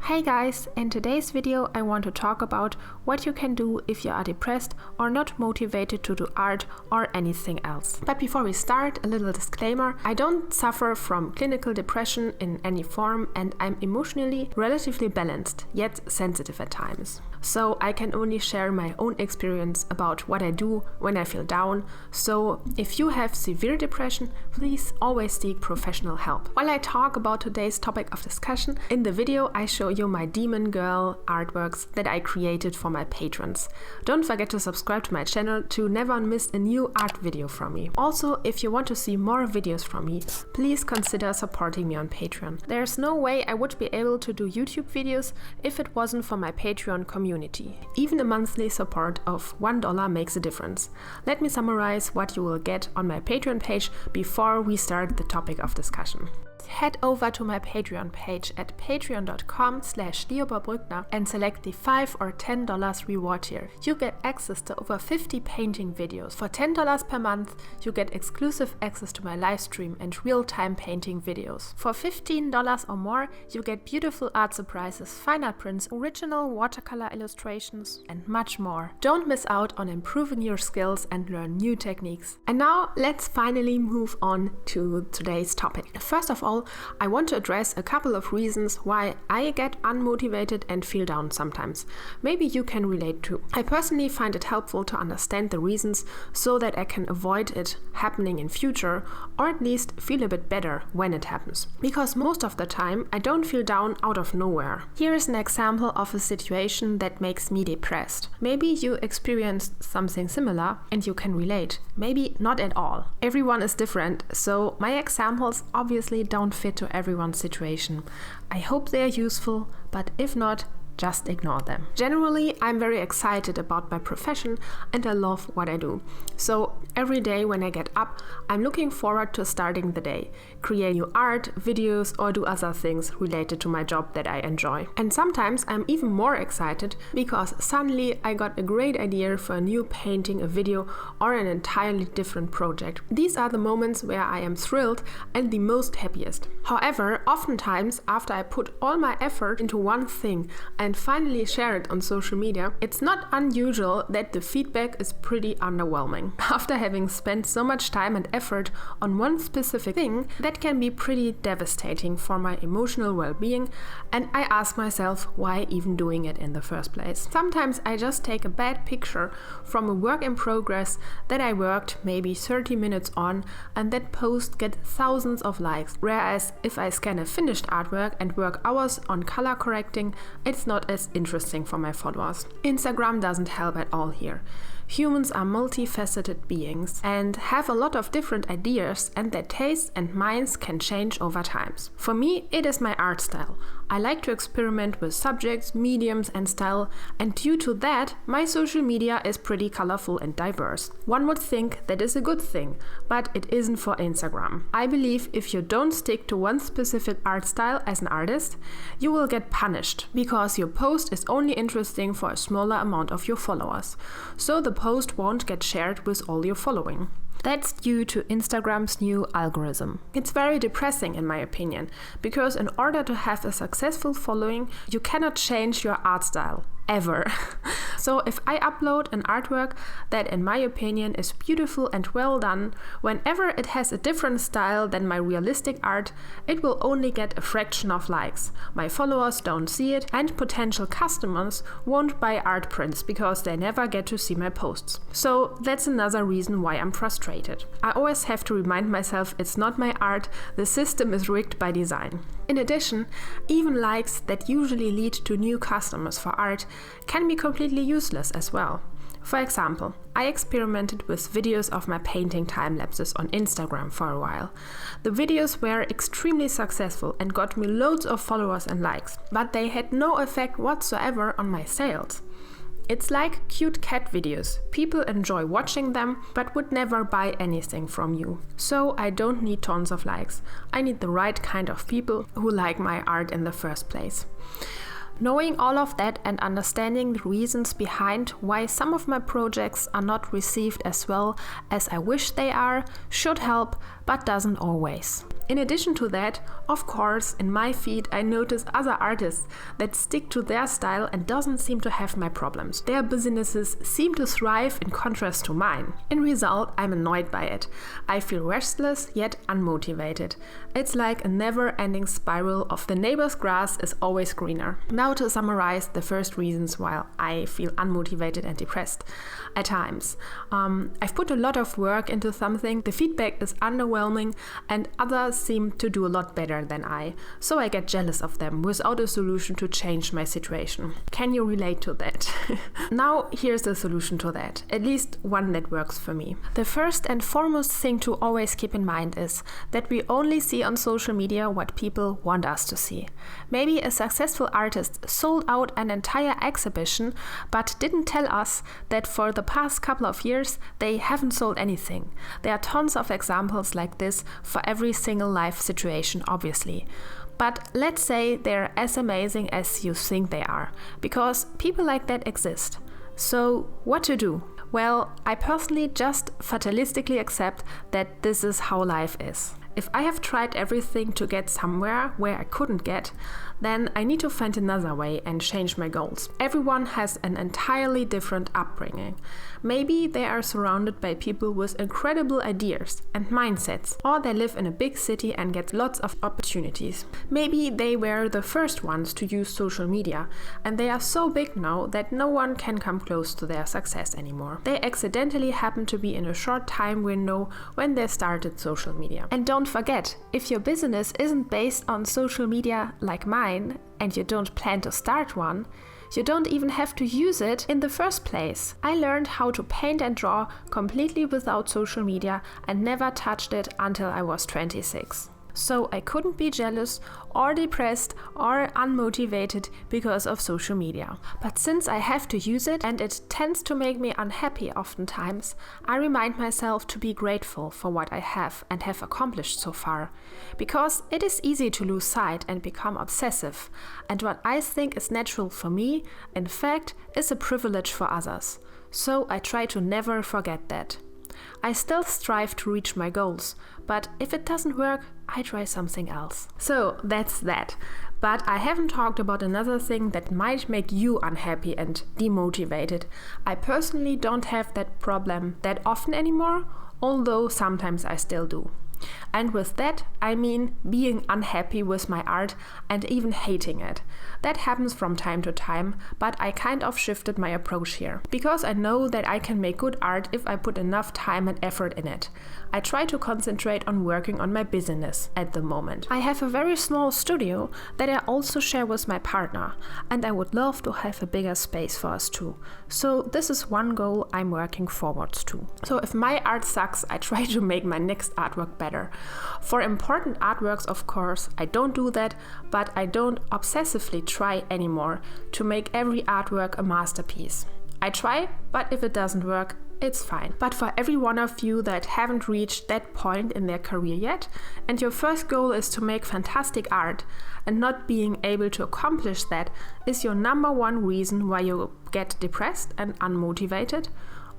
Hey guys, in today's video I want to talk about what you can do if you are depressed or not motivated to do art or anything else. But before we start, a little disclaimer: I don't suffer from clinical depression in any form and I'm emotionally relatively balanced, yet sensitive at times. So I can only share my own experience about what I do when I feel down. So if you have severe depression, please always seek professional help. While I talk about today's topic of discussion, in the video I show you my Demon Girl artworks that I created for my patrons. Don't forget to subscribe to my channel to never miss a new art video from me. Also, if you want to see more videos from me, please consider supporting me on Patreon. There's no way I would be able to do YouTube videos if it wasn't for my Patreon community. Even a monthly support of $1 makes a difference. Let me summarize what you will get on my Patreon page before we start the topic of discussion. Head over to my Patreon page at patreon.com/leopoldbrückner and select the $5 or $10 reward tier. You get access to over 50 painting videos. For $10 per month, you get exclusive access to my live stream and real-time painting videos. For $15 or more, you get beautiful art surprises, fine art prints, original watercolor illustrations, and much more. Don't miss out on improving your skills and learn new techniques. And now, let's finally move on to today's topic. First of all, I want to address a couple of reasons why I get unmotivated and feel down sometimes. Maybe you can relate to. I personally find it helpful to understand the reasons so that I can avoid it happening in future, or at least feel a bit better when it happens. Because most of the time I don't feel down out of nowhere. Here is an example of a situation that makes me depressed. Maybe you experienced something similar and you can relate. Maybe not at all. Everyone is different, so my examples obviously don't fit to everyone's situation. I hope they are useful, but if not, just ignore them. Generally, I'm very excited about my profession and I love what I do. So every day when I get up, I'm looking forward to starting the day, create new art, videos, or do other things related to my job that I enjoy. And sometimes I'm even more excited because suddenly I got a great idea for a new painting, a video, or an entirely different project. These are the moments where I am thrilled and the most happiest. However, oftentimes after I put all my effort into one thing and finally share it on social media, it's not unusual that the feedback is pretty underwhelming. After having spent so much time and effort on one specific thing, that can be pretty devastating for my emotional well-being, and I ask myself why even doing it in the first place. Sometimes I just take a bad picture from a work in progress that I worked maybe 30 minutes on, and that post gets thousands of likes, whereas if I scan a finished artwork and work hours on color correcting, it's not as interesting for my followers. Instagram doesn't help at all here. Humans are multifaceted beings and have a lot of different ideas, and their tastes and minds can change over time. For me, it is my art style. I like to experiment with subjects, mediums, and style, and due to that, my social media is pretty colorful and diverse. One would think that is a good thing, but it isn't for Instagram. I believe if you don't stick to one specific art style as an artist, you will get punished because your post is only interesting for a smaller amount of your followers. So the post won't get shared with all your following. That's due to Instagram's new algorithm. It's very depressing in my opinion, because in order to have a successful following, you cannot change your art style. Ever. So if I upload an artwork that in my opinion is beautiful and well done, whenever it has a different style than my realistic art, it will only get a fraction of likes. My followers don't see it, and potential customers won't buy art prints because they never get to see my posts. So that's another reason why I'm frustrated. I always have to remind myself it's not my art, the system is rigged by design. In addition, even likes that usually lead to new customers for art can be completely useless as well. For example, I experimented with videos of my painting time-lapses on Instagram for a while. The videos were extremely successful and got me loads of followers and likes, but they had no effect whatsoever on my sales. It's like cute cat videos. People enjoy watching them, but would never buy anything from you. So I don't need tons of likes. I need the right kind of people who like my art in the first place. Knowing all of that and understanding the reasons behind why some of my projects are not received as well as I wish they are should help, but doesn't always. In addition to that, of course, in my feed I notice other artists that stick to their style and doesn't seem to have my problems. Their businesses seem to thrive in contrast to mine. In result, I'm annoyed by it. I feel restless yet unmotivated. It's like a never-ending spiral of the neighbor's grass is always greener. Now to summarize the first reasons why I feel unmotivated and depressed at times. I've put a lot of work into something, the feedback is underwhelming, and others seem to do a lot better than I, so I get jealous of them without a solution to change my situation. Can you relate to that? Now here's the solution to that, at least one that works for me. The first and foremost thing to always keep in mind is that we only see on social media what people want us to see. Maybe a successful artist sold out an entire exhibition but didn't tell us that for the past couple of years they haven't sold anything. There are tons of examples like this for every single life situation, obviously. But let's say they're as amazing as you think they are, because people like that exist. So what to do? Well, I personally just fatalistically accept that this is how life is. If I have tried everything to get somewhere where I couldn't get, then I need to find another way and change my goals. Everyone has an entirely different upbringing. Maybe they are surrounded by people with incredible ideas and mindsets, or they live in a big city and get lots of opportunities. Maybe they were the first ones to use social media, and they are so big now that no one can come close to their success anymore. They accidentally happen to be in a short time window when they started social media. And don't forget, if your business isn't based on social media like mine, and you don't plan to start one, you don't even have to use it in the first place. I learned how to paint and draw completely without social media and never touched it until I was 26. So I couldn't be jealous or depressed or unmotivated because of social media. But since I have to use it and it tends to make me unhappy oftentimes, I remind myself to be grateful for what I have and have accomplished so far. Because it is easy to lose sight and become obsessive, and what I think is natural for me, in fact, is a privilege for others. So I try to never forget that. I still strive to reach my goals, but if it doesn't work, I try something else. So that's that. But I haven't talked about another thing that might make you unhappy and demotivated. I personally don't have that problem that often anymore, although sometimes I still do. And with that, I mean being unhappy with my art and even hating it. That happens from time to time, but I kind of shifted my approach here. Because I know that I can make good art if I put enough time and effort in it. I try to concentrate on working on my business at the moment. I have a very small studio that I also share with my partner, and I would love to have a bigger space for us too. So this is one goal I'm working forwards to. So if my art sucks, I try to make my next artwork better. For important artworks, of course, I don't do that, but I don't obsessively try anymore to make every artwork a masterpiece. I try, but if it doesn't work, it's fine. But for every one of you that haven't reached that point in their career yet, and your first goal is to make fantastic art, and not being able to accomplish that is your number one reason why you get depressed and unmotivated,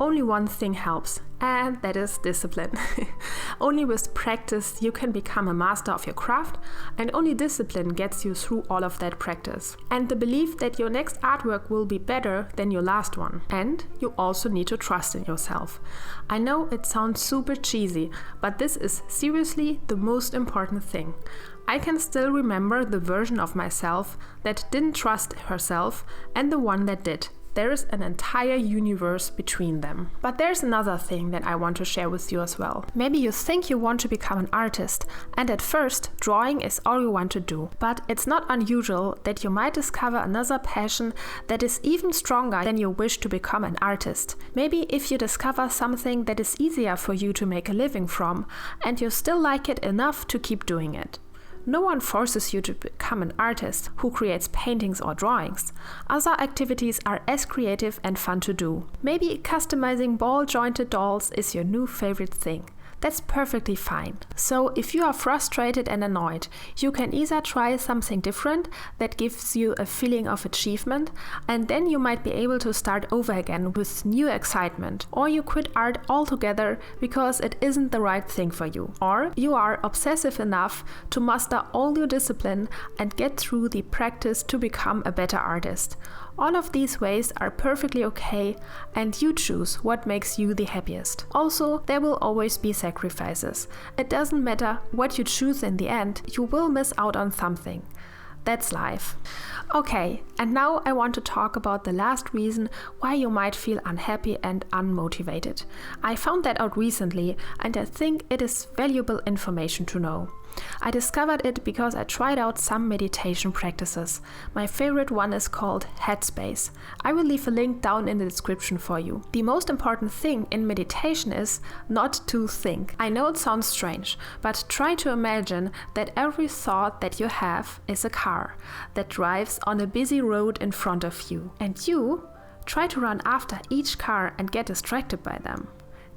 only one thing helps, and that is discipline. Only with practice you can become a master of your craft, and only discipline gets you through all of that practice. And the belief that your next artwork will be better than your last one. And you also need to trust in yourself. I know it sounds super cheesy, but this is seriously the most important thing. I can still remember the version of myself that didn't trust herself and the one that did. There is an entire universe between them. But there's another thing that I want to share with you as well. Maybe you think you want to become an artist, and at first, drawing is all you want to do. But it's not unusual that you might discover another passion that is even stronger than your wish to become an artist. Maybe if you discover something that is easier for you to make a living from, and you still like it enough to keep doing it. No one forces you to become an artist who creates paintings or drawings. Other activities are as creative and fun to do. Maybe customizing ball-jointed dolls is your new favorite thing. that's perfectly fine. So if you are frustrated and annoyed, you can either try something different that gives you a feeling of achievement, and then you might be able to start over again with new excitement. Or you quit art altogether because it isn't the right thing for you. Or you are obsessive enough to master all your discipline and get through the practice to become a better artist. All of these ways are perfectly okay, and you choose what makes you the happiest. Also, there will always be sacrifices. It doesn't matter what you choose in the end, you will miss out on something. That's life. Okay, and now I want to talk about the last reason why you might feel unhappy and unmotivated. I found that out recently, and I think it is valuable information to know. I discovered it because I tried out some meditation practices. My favorite one is called Headspace. I will leave a link down in the description for you. The most important thing in meditation is not to think. I know it sounds strange, but try to imagine that every thought that you have is a car that drives on a busy road in front of you. And you try to run after each car and get distracted by them.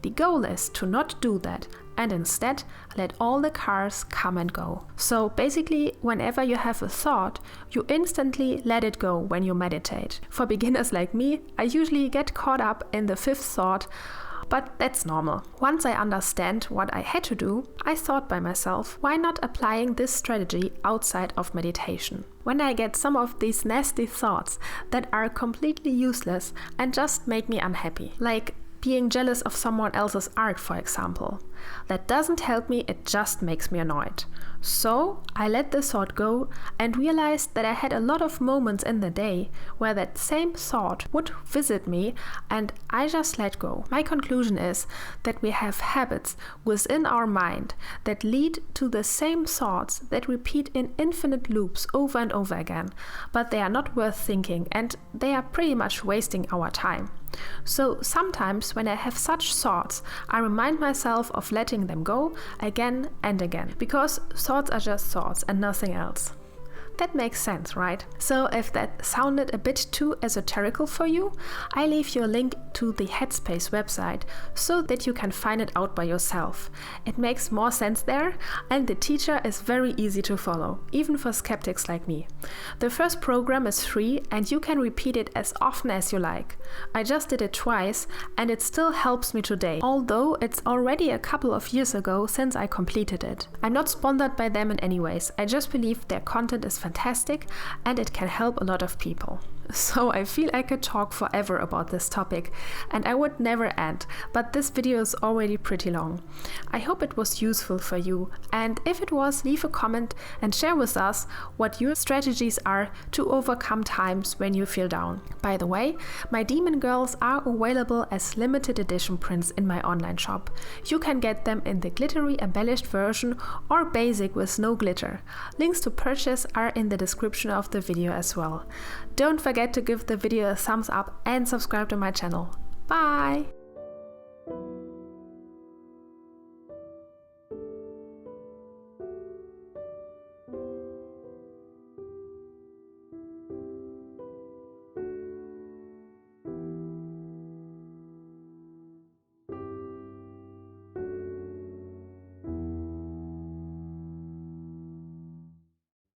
The goal is to not do that and instead let all the cars come and go. So basically, whenever you have a thought, you instantly let it go when you meditate. For beginners like me, I usually get caught up in the fifth thought, but that's normal. Once I understand what I had to do, I thought by myself, why not applying this strategy outside of meditation? When I get some of these nasty thoughts that are completely useless and just make me unhappy, like being jealous of someone else's art, for example. That doesn't help me, it just makes me annoyed. So I let the thought go and realized that I had a lot of moments in the day where that same thought would visit me and I just let go. My conclusion is that we have habits within our mind that lead to the same thoughts that repeat in infinite loops over and over again, but they are not worth thinking and they are pretty much wasting our time. So sometimes when I have such thoughts, I remind myself of letting them go again and again, because thoughts are just thoughts and nothing else. That makes sense, right? So if that sounded a bit too esoterical for you, I leave you a link to the Headspace website so that you can find it out by yourself. It makes more sense there, and the teacher is very easy to follow, even for skeptics like me. The first program is free and you can repeat it as often as you like. I just did it twice and it still helps me today, although it's already a couple of years ago since I completed it. I'm not sponsored by them in any ways, I just believe their content is fantastic and it can help a lot of people. So I feel I could talk forever about this topic and I would never end, but this video is already pretty long. I hope it was useful for you, and if it was, leave a comment and share with us what your strategies are to overcome times when you feel down. By the way, my Demon Girls are available as limited edition prints in my online shop. You can get them in the glittery embellished version or basic with no glitter. Links to purchase are in the description of the video as well. Don't forget to give the video a thumbs up and subscribe to my channel. Bye!